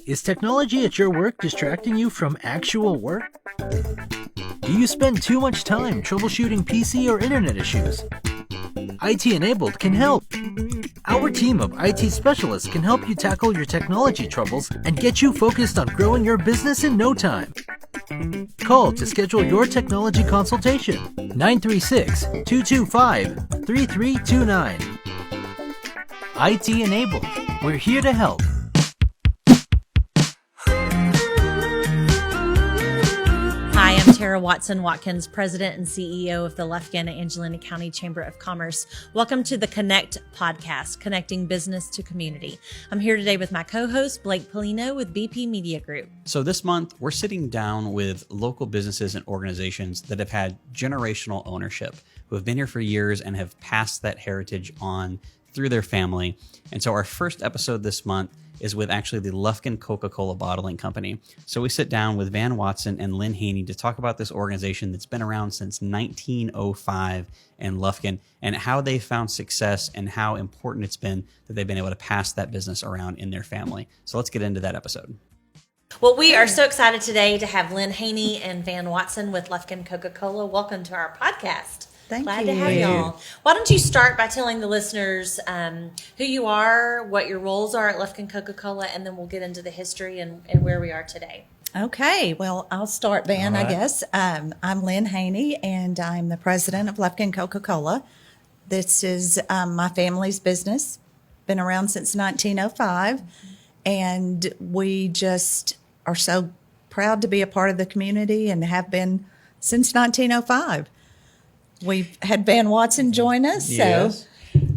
Is technology at your work distracting you from actual work? Do you spend too much time troubleshooting PC or internet issues? IT Enabled can help. Our team of IT specialists can help you tackle your technology troubles and get you focused on growing your business in no time. Call to schedule your technology consultation. 936-225-3329. IT Enabled. We're here to help. Hi, I'm Tara Watson-Watkins, President and CEO of the Lufkin and Angelina County Chamber of Commerce. Welcome to the Connect podcast, connecting business to community. I'm here today with my co-host, Blake Pollino with BP Media Group. So this month, we're sitting down with local businesses and organizations that have had generational ownership, who have been here for years and have passed that heritage on through their family. And so our first episode this month is with actually the Lufkin Coca-Cola bottling company. So we sit down with Van Watson and Lynne Haney to talk about this organization that's been around since 1905 in Lufkin and how they found success and how important it's been that they've been able to pass that business around in their family. So let's get into that episode. Well, we are so excited today to have Lynne Haney and Van Watson with Lufkin Coca-Cola. Welcome to our podcast. Glad to have y'all. Why don't you start by telling the listeners who you are, what your roles are at Lufkin Coca-Cola, and then we'll get into the history and where we are today. Okay, well, I'll start, Van, right. I guess. I'm Lynne Haney, and I'm the president of Lufkin Coca-Cola. This is my family's business, been around since 1905, and we just are so proud to be a part of the community and have been since 1905. We've had Van Watson join us. Yes. So.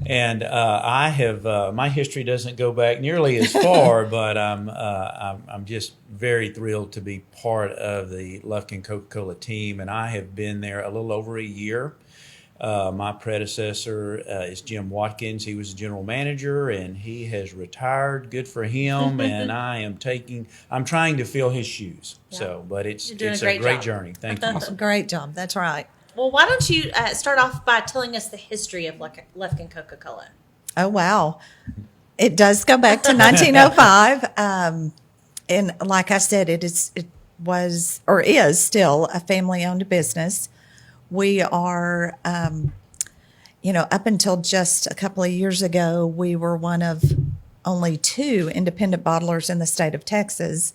And I have my history doesn't go back nearly as far, but I'm just very thrilled to be part of the Lufkin Coca-Cola team, and I have been there a little over a year. My predecessor is Jim Watkins. He was the general manager, and he has retired. Good for him. And I'm trying to fill his shoes. Yeah. So, but it's a great journey. Thank you. Great job. That's right. Well, why don't you start off by telling us the history of Lufkin Coca-Cola? Oh, wow. It does go back to 1905. And like I said, it was still a family-owned business. We are, up until just a couple of years ago, we were one of only 2 independent bottlers in the state of Texas.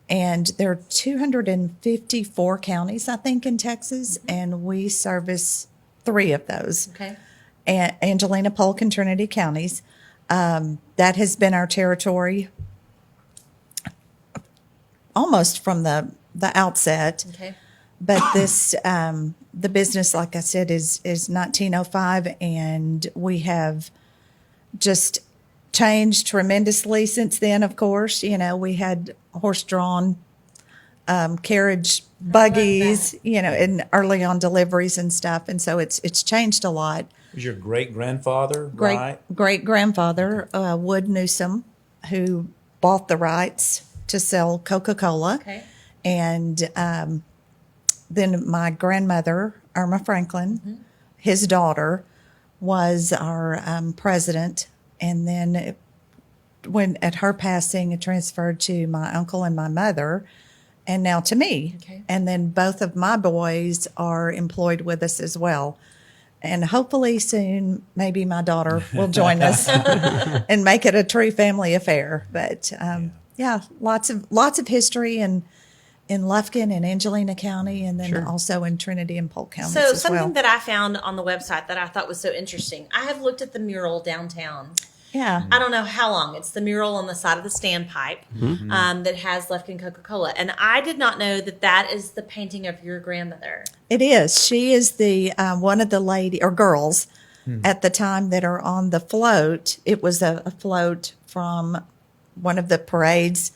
And there are 254 counties, I think, in Texas, and we service 3 of those. Okay. Angelina, Polk, and Trinity counties. That has been our territory almost from the outset. Okay. But this, the business, like I said, is 1905, and we have just changed tremendously since then. Of course, we had horse-drawn carriage buggies, and early on deliveries and stuff, and so it's changed a lot. Was your great-grandfather right? Great-grandfather, Wood Newsom, who bought the rights to sell Coca-Cola. Okay. And then my grandmother, Irma Franklin, his daughter, was our president. And then when at her passing, it transferred to my uncle and my mother, and now to me. Okay. And then both of my boys are employed with us as well. And hopefully soon, maybe my daughter will join us and make it a true family affair. But lots of history in Lufkin and Angelina County, and then also in Trinity and Polk counties. So something that I found on the website that I thought was so interesting. I have looked at the mural downtown. Yeah. I don't know how long. It's the mural on the side of the standpipe that has Lufkin Coca-Cola. And I did not know that is the painting of your grandmother. It is. She is the one of the girls at the time that are on the float. It was a float from one of the parades.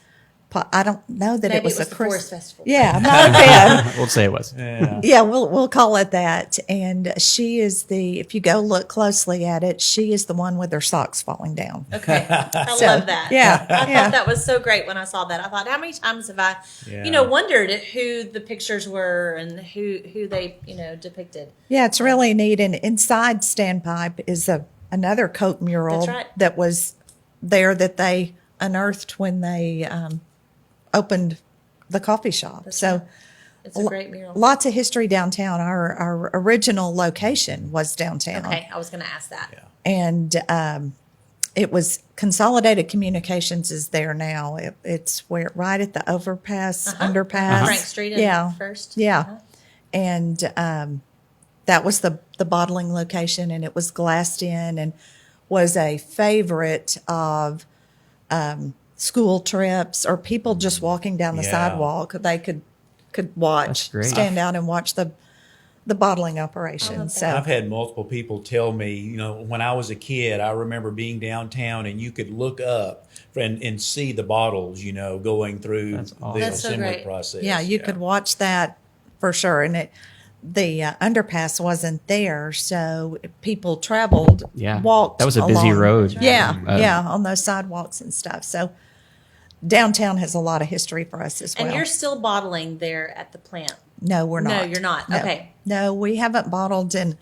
I don't know that Maybe it was the Forest Festival. Yeah, might have been. We'll say it was. Yeah, we'll call it that. And she is if you go look closely at it, she is the one with her socks falling down. Okay. I love that. Yeah. I thought that was so great when I saw that. I thought, how many times have I, wondered who the pictures were and who they, depicted. Yeah, it's really neat. And inside standpipe is another Coke mural that was there that they unearthed when they opened the coffee shop. It's a great mural. Lots of history downtown. Our original location was downtown. Okay, I was going to ask that. Yeah. And it was Consolidated Communications is there now. It's where right at the overpass, underpass. Frank Street and First. Yeah. And that was the bottling location, and it was glassed in and was a favorite of school trips or people just walking down the sidewalk. They could watch, stand out and watch the bottling operation. So I've had multiple people tell me, when I was a kid, I remember being downtown and you could look up and see the bottles, going through the assembly process. Yeah, you could watch that for sure. And the underpass wasn't there, so people traveled, walked. That was a busy road. Yeah, on those sidewalks and stuff. So downtown has a lot of history for us as well. And you're still bottling there at the plant? No, we're not. No, you're not. No. Okay. No, we haven't bottled in,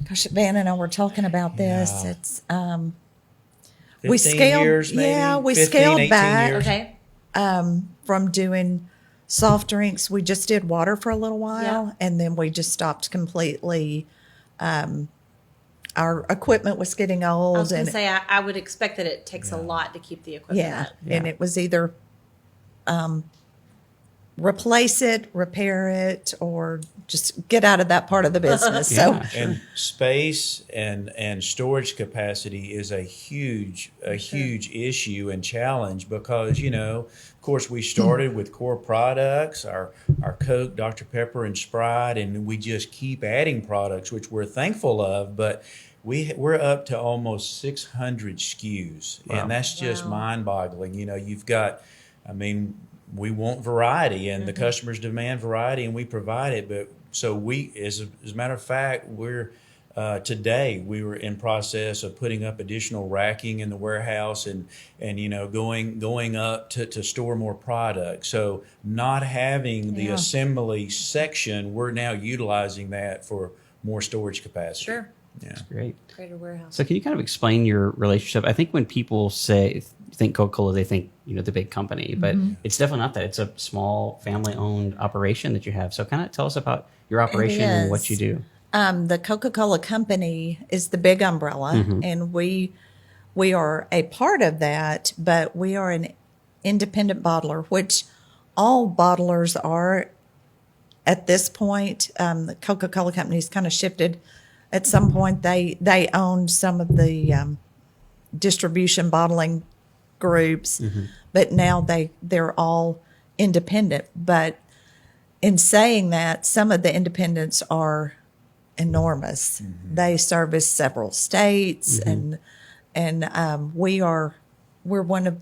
gosh, Van and I were talking about this. Yeah. It's, 15 we scaled, years, maybe? yeah, we 15, scaled 18 back years. Okay. from doing soft drinks. We just did water for a little while, and then we just stopped completely. Our equipment was getting old. I was going to say, I would expect that it takes a lot to keep the equipment up. And it was either replace it, repair it, or just get out of that part of the business. And space and storage capacity is a huge issue and challenge because, of course, we started with core products, our Coke, Dr. Pepper, and Sprite, and we just keep adding products, which we're thankful of, but we're up to almost 600 SKUs, and that's just mind-boggling. You've got, we want variety, and the customers demand variety, and we provide it. But so as a matter of fact, today we were in process of putting up additional racking in the warehouse, and going up to store more product. So not having the assembly section, we're now utilizing that for more storage capacity. Sure. Yeah. That's great. Greater warehouse. So can you kind of explain your relationship? I think when people think Coca-Cola, they think, the big company, but it's definitely not that. It's a small family-owned operation that you have. So kind of tell us about your operation and what you do. The Coca-Cola company is the big umbrella, and we are a part of that, but we are an independent bottler, which all bottlers are at this point. The Coca-Cola company's kind of shifted. At some point, they owned some of the distribution bottling groups, but now they're all independent. But in saying that, some of the independents are enormous. They service several states, and we're one of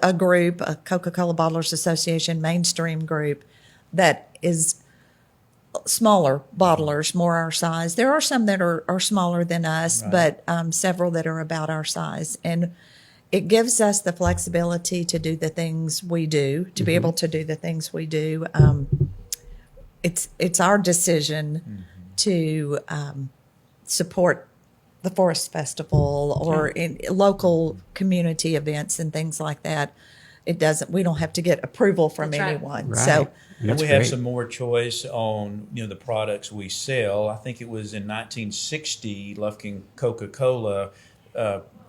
a group, a Coca-Cola Bottlers Association mainstream group that is smaller bottlers, more our size. There are some that are smaller than us, but several that are about our size. And it gives us the flexibility to do the things we do, to be able to do the things we do. It's our decision to support the Forest Festival or in local community events and things like that. We don't have to get approval from anyone. Right. So And we have some more choice on the products we sell. I think it was in 1960, Lufkin Coca-Cola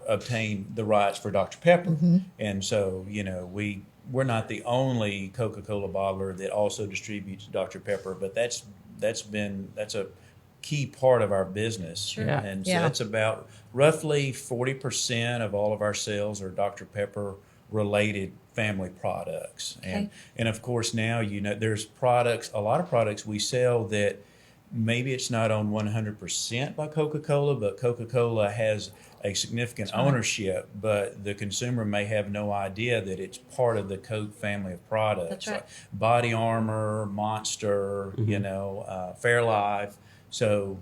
obtained the rights for Dr. Pepper, and so we're not the only Coca-Cola bottler that also distributes Dr. Pepper, but that's a key part of our business. Sure. Yeah. And so that's about roughly 40% of all of our sales are Dr. Pepper related family products. And of course now there's a lot of products we sell that maybe it's not owned 100% by Coca-Cola, but Coca-Cola has a significant ownership, but the consumer may have no idea that it's part of the Coke family of products. That's right. Like Body Armor, Monster, Fairlife. So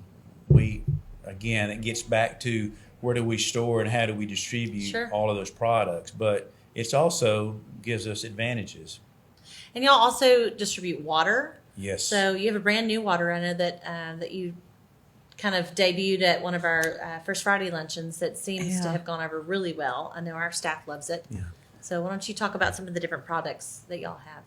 it gets back to where do we store and how do we distribute all of those products, but it's also gives us advantages. And y'all also distribute water. Yes. So you have a brand new water, I know that you kind of debuted at one of our First Friday luncheons that seems to have gone over really well. I know our staff loves it. Yeah. So why don't you talk about some of the different products that y'all have?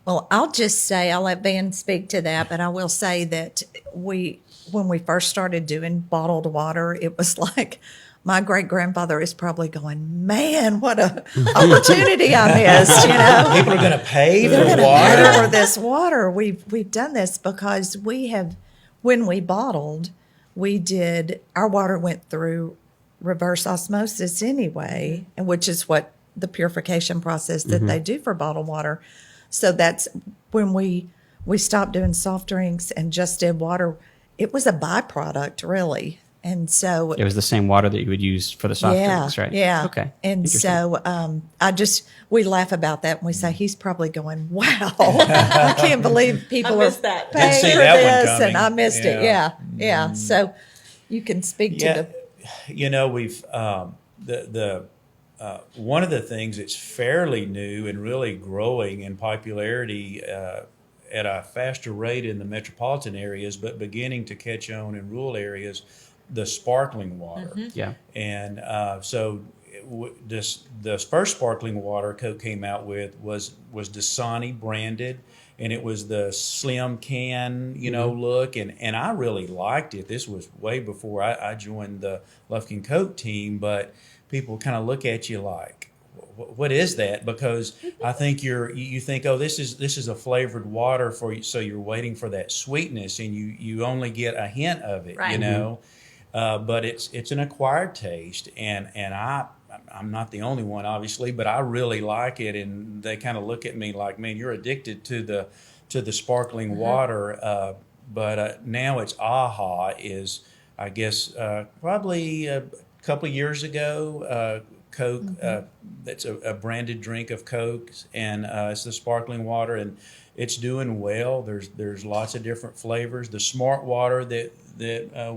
Well, I'll just say, I'll let Van speak to that, but I will say that when we first started doing bottled water, it was like my great grandfather is probably going, man, what a opportunity I missed, you know. People are going to pay They're for gonna water. pay for this water. We've done this because when we bottled, our water went through reverse osmosis anyway, and which is what the purification process that they do for bottled water. So that's when we stopped doing soft drinks and just did water. It was a byproduct, really. And so It was the same water that you would use for the soft drinks, right? yeah. Okay. And Interesting. so we laugh about that and we say he's probably going, wow, I can't believe people I are missed that. paying Didn't see for that one this, and coming. I missed it. Yeah. Yeah. So you can speak to the. You know, we've one of the things that's fairly new and really growing in popularity at a faster rate in the metropolitan areas, but beginning to catch on in rural areas, the sparkling water. Yeah. And this first sparkling water Coke came out with was Dasani branded, and it was the slim can, look, and I really liked it. This was way before I joined the Lufkin Coke team, but people kind of look at you like, what is that? Because I think you think, oh, this is a flavored water for you, so you're waiting for that sweetness, and you only get a hint of it, Right. But it's an acquired taste, and I'm not the only one, obviously, but I really like it, and they kind of look at me like, man, you're addicted to the sparkling water. But now it's AHA is, I guess, probably a couple of years ago, Coke, that's a branded drink of Coke, and it's the sparkling water, and it's doing well. There's lots of different flavors. The Smart Water that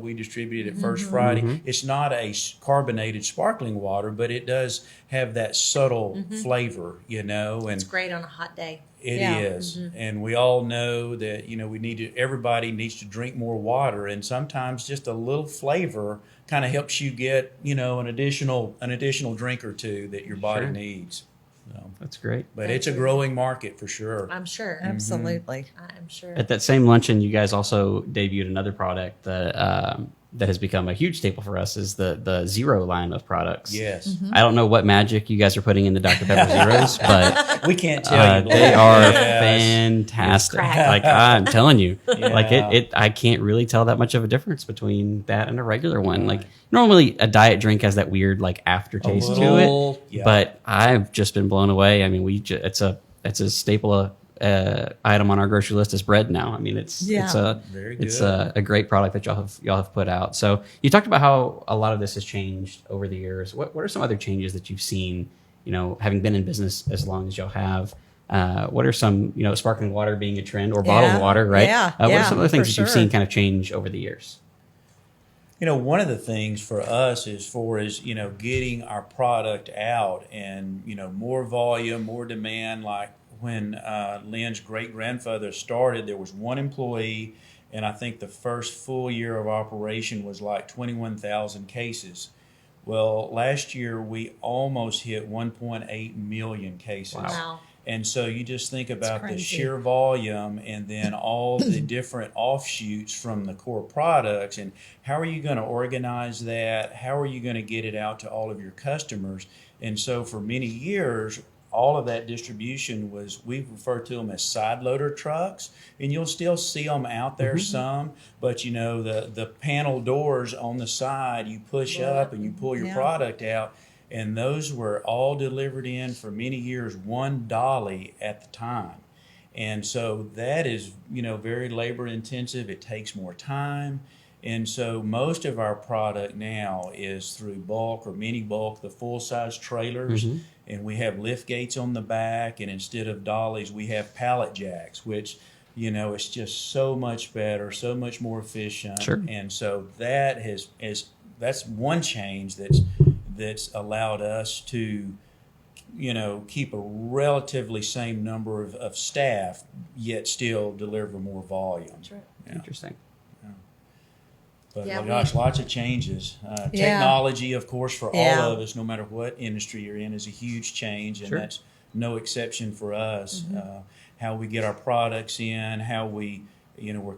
we distributed at First Friday, it's not a carbonated sparkling water, but it does have that subtle flavor, and It's great on a hot day. it is. And we all know that everybody needs to drink more water, and sometimes just a little flavor kind of helps you get an additional drink or two that your body needs. So, That's great. but it's a growing market for sure. I'm sure. Absolutely. I'm sure. At that same luncheon, you guys also debuted another product that has become a huge staple for us, is the Zero line of products. Yes. I don't know what magic you guys are putting in the Dr. Pepper Zeros, but We can't tell you. they are Yes. fantastic. It's crack. Like I'm telling you, like Yeah. I can't really tell that much of a difference between that and a regular one. Like normally a diet drink has that weird like aftertaste to little, it, yeah. but I've just been blown away. I mean, it's a staple item on our grocery list is bread now. I mean, it's Very it's good. a great product that y'all have put out. So you talked about how a lot of this has changed over the years. What are some other changes that you've seen? Having been in business as long as y'all have. What are some, sparkling water being a trend, or bottled water, right? What are some other things that you've seen kind of change over the years? One of the things for us is getting our product out, and more volume, more demand. Like when Lynne's great grandfather started, there was one employee, and I think the first full year of operation was like 21,000 cases. Well, last year we almost hit 1.8 million cases. Wow. And so you just think about the crazy. sheer volume, and then all the different offshoots from the core products, and how are you going to organize that? How are you going to get it out to all of your customers? And so for many years, all of that distribution we refer to them as side loader trucks, and you'll still see them out there some, but the panel doors on the side, you push up and you pull your product out. And those were all delivered in for many years, one dolly at the time. And so that is, very labor intensive. It takes more time. And so most of our product now is through bulk or mini bulk, the full size trailers. And we have lift gates on the back. And instead of dollies, we have pallet jacks, which, it's just so much better, so much more efficient. Sure. And so that's one change that's allowed us to, keep a relatively same number of staff, yet still deliver more volume. That's right. Yeah. Interesting. But Yeah, gosh, lots of changes. Technology, of course, for all of us, no matter what industry you're in, is a huge change, and that's no exception for us. How we get our products in, how we're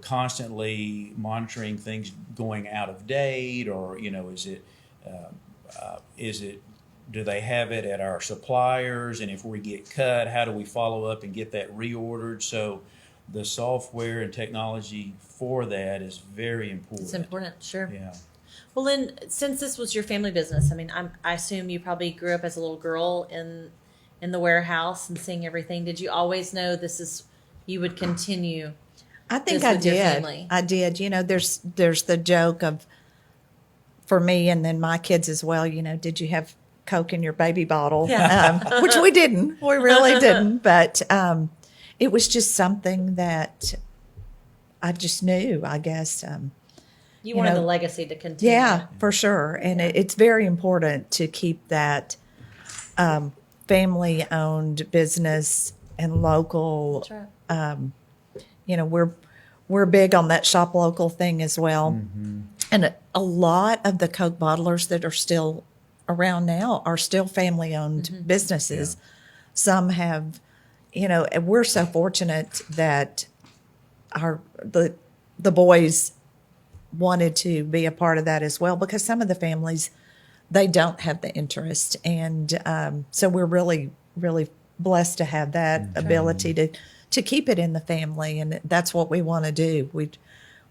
constantly monitoring things going out of date, or is it do they have it at our suppliers, and if we get cut, how do we follow up and get that reordered? So the software and technology for that is very important. It's important, sure. Yeah. Well, Lynn, since this was your family business, I mean, I assume you probably grew up as a little girl in the warehouse and seeing everything. Did you always know you would continue? I think this I with your did. family? I did. There's the joke of, for me and then my kids as well, did you have Coke in your baby bottle? Yeah. Which we didn't. We really didn't. But it was just something that I just knew, I guess. You wanted the legacy to continue. Yeah, for sure. And it's very important to keep that family-owned business and local. That's right. We're big on that shop local thing as well. And a lot of the Coke bottlers that are still around now are still family-owned businesses. Some have, and we're so fortunate that the boys wanted to be a part of that as well, because some of the families, they don't have the interest. And so we're really, really blessed to have that ability to keep it in the family. And that's what we want to do.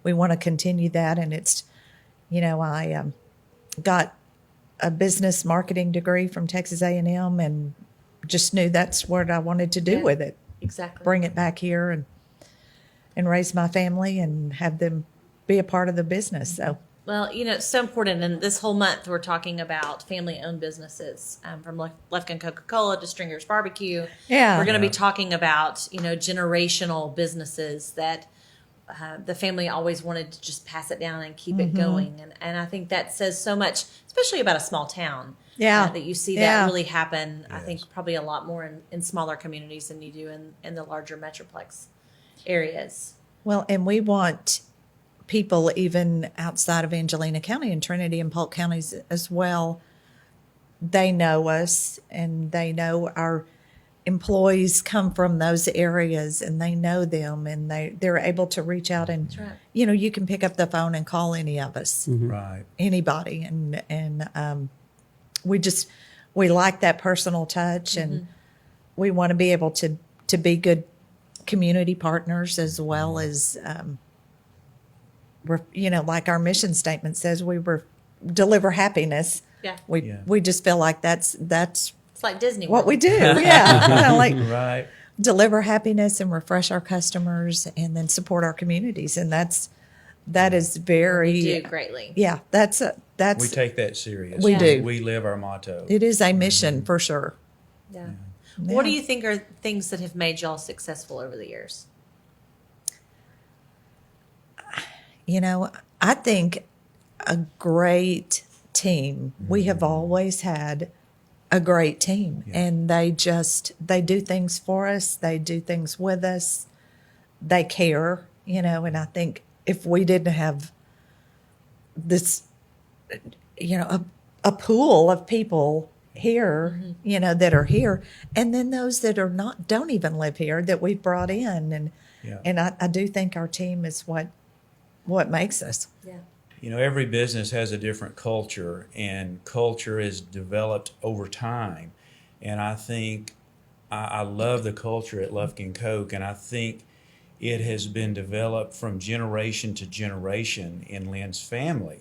We want to continue that. And it's, I got a business marketing degree from Texas A&M and just knew that's what I wanted to do with it. Exactly. Bring it back here and raise my family and have them be a part of the business. So, Well, it's so important. And this whole month, we're talking about family-owned businesses, from Lufkin Coca-Cola to Stringer's Barbecue. Yeah. We're going to be talking about, generational businesses that the family always wanted to just pass it down and keep it going. And I think that says so much, especially about a small town. Yeah. That you see Yeah. that really happen, I think, probably a lot more in smaller communities than you do in the larger metroplex areas. well, and we want people even outside of Angelina County and Trinity and Polk counties as well. They know us and they know our employees come from those areas and they know them and they're able to reach out and, That's right. you can pick up the phone and call any of us, Right. anybody. And we like that personal touch and we want to be able to be good community partners as well as, like our mission statement says, we deliver happiness. Yeah. We just feel like that's It's like Disney what World. we do. Yeah. Like Right. deliver happiness and refresh our customers and then support our communities. And that is very, We do greatly. yeah, that's We take that serious. We do. We live our motto. it is a mission for sure. Yeah. What do you think are things that have made y'all successful over the years? I think a great team. We have always had a great team and they do things for us. They do things with us. They care, and I think if we didn't have this, a pool of people here, that are here, and then those that are don't even live here that we've brought in. And I do think our team is what makes us. Yeah. Every business has a different culture, and culture is developed over time. And I think I love the culture at Lufkin Coke, and I think it has been developed from generation to generation in Lynne's family.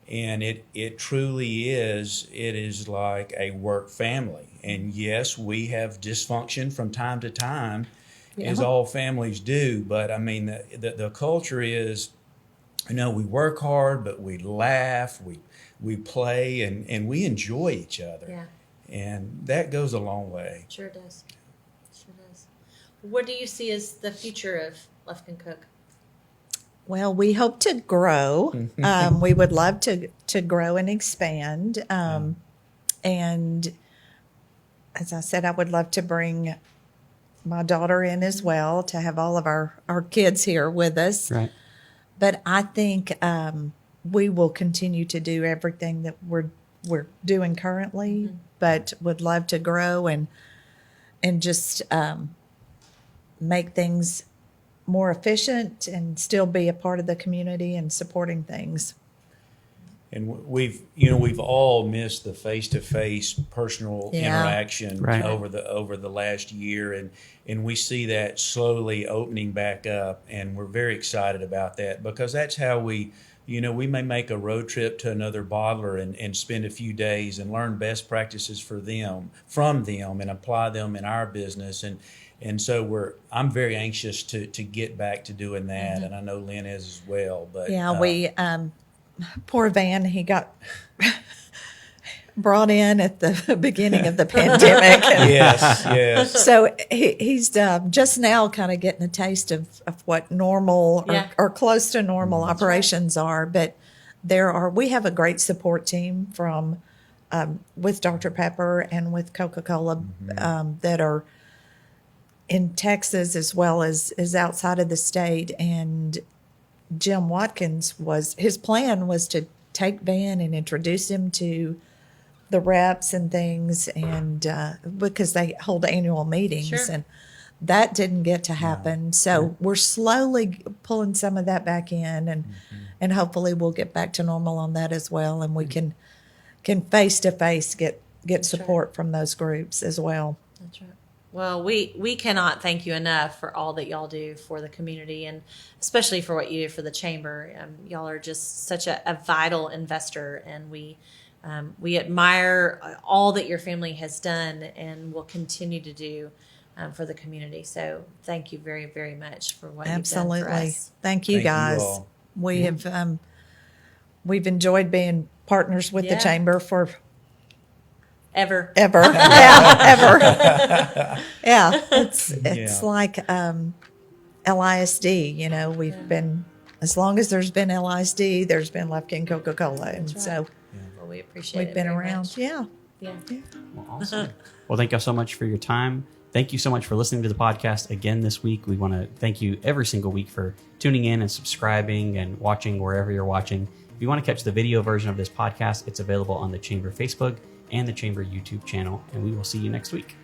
And it truly is, it is like a work family. And yes, we have dysfunction from time to time, as all families do. But I mean, the culture is, we work hard, but we laugh, we play, and we enjoy each other. Yeah. And that goes a long way. Sure does. Sure does. What do you see as the future of Lufkin Cook? Well, we hope to grow. We would love to grow and expand. And as I said, I would love to bring my daughter in as well, to have all of our kids here with us. Right. But I think we will continue to do everything that we're doing currently, but would love to grow and just make things more efficient and still be a part of the community and supporting things. And we've all missed the face-to-face personal interaction over the last year, and we see that slowly opening back up, and we're very excited about that, because that's how we may make a road trip to another bottler and spend a few days and learn best practices from them and apply them in our business. And so I'm very anxious to get back to doing that, and I know Lynn is as well. But we poor Van, he got brought in at the beginning of the pandemic. Yes. So he's just now kind of getting a taste of what normal or close to normal operations are. But we have a great support team from with Dr. Pepper and with Coca-Cola that are in Texas as well as outside of the state. And Jim Watkins his plan was to take Van and introduce him to the reps and things, and because they hold annual meetings, and that didn't get to happen. So we're slowly pulling some of that back in, and hopefully we'll get back to normal on that as well, and we can face to face get support from those groups as well. That's right. Well, we cannot thank you enough for all that y'all do for the community, and especially for what you do for the chamber. Y'all are just such a vital investor, and we admire all that your family has done and will continue to do for the community. So thank you very, very much for what you've done for us. Thank you, guys. You all. We have we've enjoyed being partners with the chamber for ever. Ever. Yeah. It's like LISD, we've been, as long as there's been LISD, there's been Lufkin Coca-Cola. And so well, we appreciate it. We've been very around. much. Yeah. Well, awesome. Well, thank y'all so much for your time. Thank you so much for listening to the podcast again this week. We want to thank you every single week for tuning in and subscribing and watching wherever you're watching. If you want to catch the video version of this podcast, it's available on the Chamber Facebook and the Chamber YouTube channel, and we will see you next week.